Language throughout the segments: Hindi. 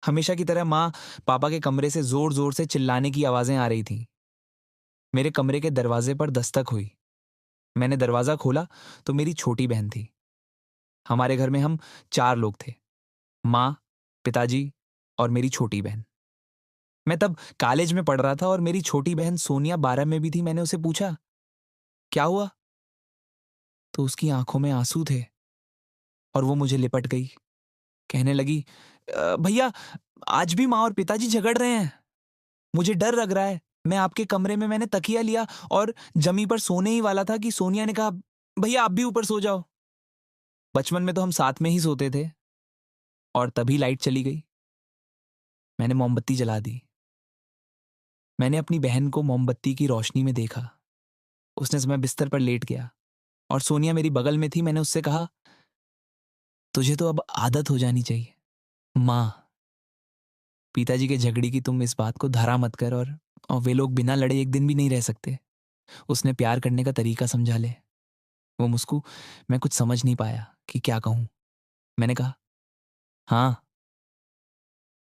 हमेशा की तरह माँ पापा के कमरे से जोर जोर से चिल्लाने की आवाजें आ रही थीं। मेरे कमरे के दरवाजे पर दस्तक हुई। मैंने दरवाजा खोला तो मेरी छोटी बहन थी। हमारे घर में हम 4 लोग थे, माँ, पिताजी और मेरी छोटी बहन। मैं तब कॉलेज में पढ़ रहा था और मेरी छोटी बहन सोनिया 12 में भी थी। मैंने उसे पूछा, क्या हुआ? तो उसकी आंखों में आंसू थे और वो मुझे लिपट गई। कहने लगी, भैया, आज भी माँ और पिताजी झगड़ रहे हैं। मुझे डर लग रहा है। मैं आपके कमरे में मैंने तकिया लिया और जमी पर सोने ही वाला था कि सोनिया ने कहा, भैया आप भी ऊपर सो जाओ। बचपन में तो हम साथ में ही सोते थे। और तभी लाइट चली गई। मैंने मोमबत्ती जला दी। मैंने अपनी बहन को मोमबत्ती की रोशनी में देखा। उसने समय बिस्तर पर लेट गया और सोनिया मेरी बगल में थी। मैंने उससे कहा, तुझे तो अब आदत हो जानी चाहिए। माँ, पिताजी के झगड़े की तुम इस बात को धरा मत कर, और वे लोग बिना लड़े एक दिन भी नहीं रह सकते। उसने प्यार करने का तरीका समझा ले। वो मुस्कू। मैं कुछ समझ नहीं पाया कि क्या कहूं। मैंने कहा, हाँ,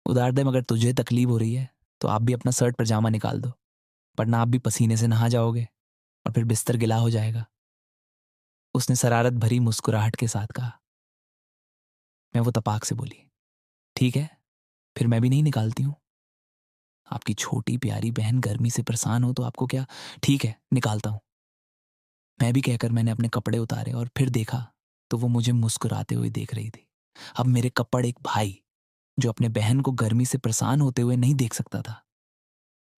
उधार दे, मगर तुझे तकलीफ हो रही है तो आप भी अपना शर्ट पजामा निकाल दो, वरना आप भी पसीने से नहा जाओगे और फिर बिस्तर गिला हो जाएगा। उसने शरारत भरी मुस्कुराहट के साथ कहा। मैं वो तपाक से बोली, ठीक है, फिर मैं भी नहीं निकालती हूँ। आपकी छोटी प्यारी बहन गर्मी से परेशान हो तो आपको क्या। ठीक है, निकालता हूँ। मैं भी कहकर मैंने अपने कपड़े उतारे और फिर देखा तो वो मुझे मुस्कुराते हुए देख रही थी। अब मेरे कपड़ एक भाई जो अपने बहन को गर्मी से परेशान होते हुए नहीं देख सकता था।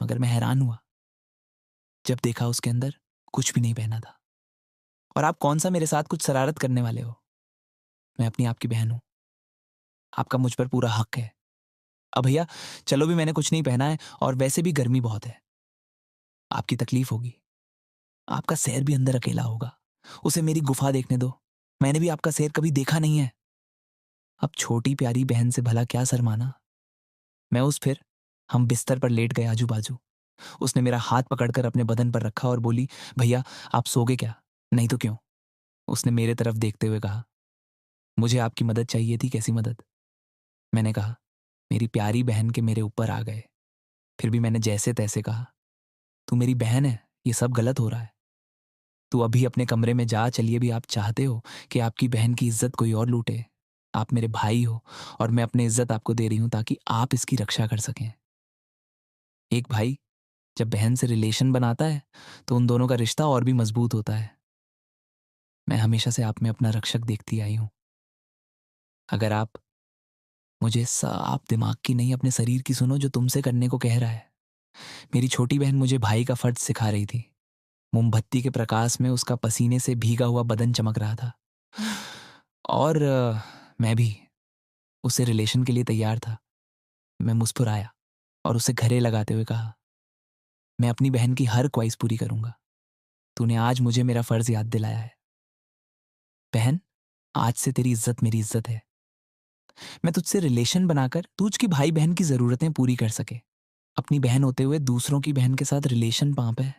मगर मैं हैरान हुआ जब देखा उसके अंदर कुछ भी नहीं पहना था। और आप कौन सा मेरे साथ कुछ शरारत करने वाले हो? मैं अपनी आपकी बहन हूं। आपका मुझ पर पूरा हक है। अब भैया चलो भी, मैंने कुछ नहीं पहना है और वैसे भी गर्मी बहुत है। आपकी तकलीफ होगी। आपका शेर भी अंदर अकेला होगा। उसे मेरी गुफा देखने दो। मैंने भी आपका शेर कभी देखा नहीं है। अब छोटी प्यारी बहन से भला क्या शर्माना। मैं उस फिर हम बिस्तर पर लेट गए आजू बाजू। उसने मेरा हाथ पकड़कर अपने बदन पर रखा और बोली, भैया आप सोगे क्या? नहीं तो क्यों? उसने मेरे तरफ देखते हुए कहा, मुझे आपकी मदद चाहिए थी। कैसी मदद? मैंने कहा, मेरी प्यारी बहन के मेरे ऊपर आ गए। फिर भी मैंने जैसे तैसे कहा, तू मेरी बहन है, ये सब गलत हो रहा है। तू अभी अपने कमरे में जा। चलिए भी, आप चाहते हो कि आपकी बहन की इज्जत कोई और लूटे? आप मेरे भाई हो और मैं अपनी इज्जत आपको दे रही हूं ताकि आप इसकी रक्षा कर सकें। एक भाई जब बहन से रिलेशन बनाता है तो उन दोनों का रिश्ता और भी मजबूत होता है। मैं हमेशा से आप में अपना रक्षक देखती आई हूं। अगर आप मुझे आप दिमाग की नहीं अपने शरीर की सुनो जो तुमसे करने को कह रहा है। मेरी छोटी बहन मुझे भाई का फर्ज सिखा रही थी। मोमबत्ती के प्रकाश में उसका पसीने से भीगा हुआ बदन चमक रहा था। और मैं भी उससे रिलेशन के लिए तैयार था। मैं मुस्कुराया और उसे घरे लगाते हुए कहा, मैं अपनी बहन की हर ख्वाहिश पूरी करूंगा। तूने आज मुझे मेरा फर्ज याद दिलाया है। बहन, आज से तेरी इज्जत मेरी इज्जत है। मैं तुझसे रिलेशन बनाकर तुझ की भाई बहन की जरूरतें पूरी कर सके। अपनी बहन होते हुए दूसरों की बहन के साथ रिलेशन पाप है।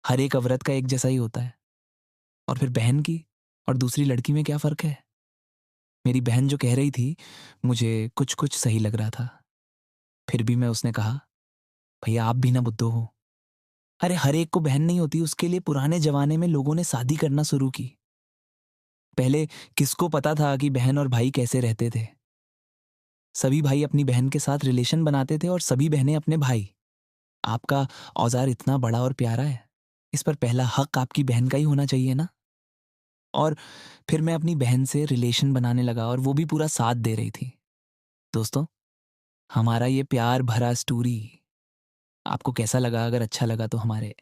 हर एक अवरत का एक जैसा ही होता है। और फिर बहन की और दूसरी लड़की में क्या फर्क है? मेरी बहन जो कह रही थी मुझे कुछ कुछ सही लग रहा था। फिर भी मैं उसने कहा, भैया आप भी ना बुद्धू हो। अरे हर एक को बहन नहीं होती। उसके लिए पुराने जमाने में लोगों ने शादी करना शुरू की। पहले किसको पता था कि बहन और भाई कैसे रहते थे? सभी भाई अपनी बहन के साथ रिलेशन बनाते थे और सभी बहनें अपने भाई। आपका औजार इतना बड़ा और प्यारा है, इस पर पहला हक आपकी बहन का ही होना चाहिए ना। और फिर मैं अपनी बहन से रिलेशन बनाने लगा और वो भी पूरा साथ दे रही थी। दोस्तों, हमारा ये प्यार भरा स्टोरी आपको कैसा लगा? अगर अच्छा लगा तो हमारे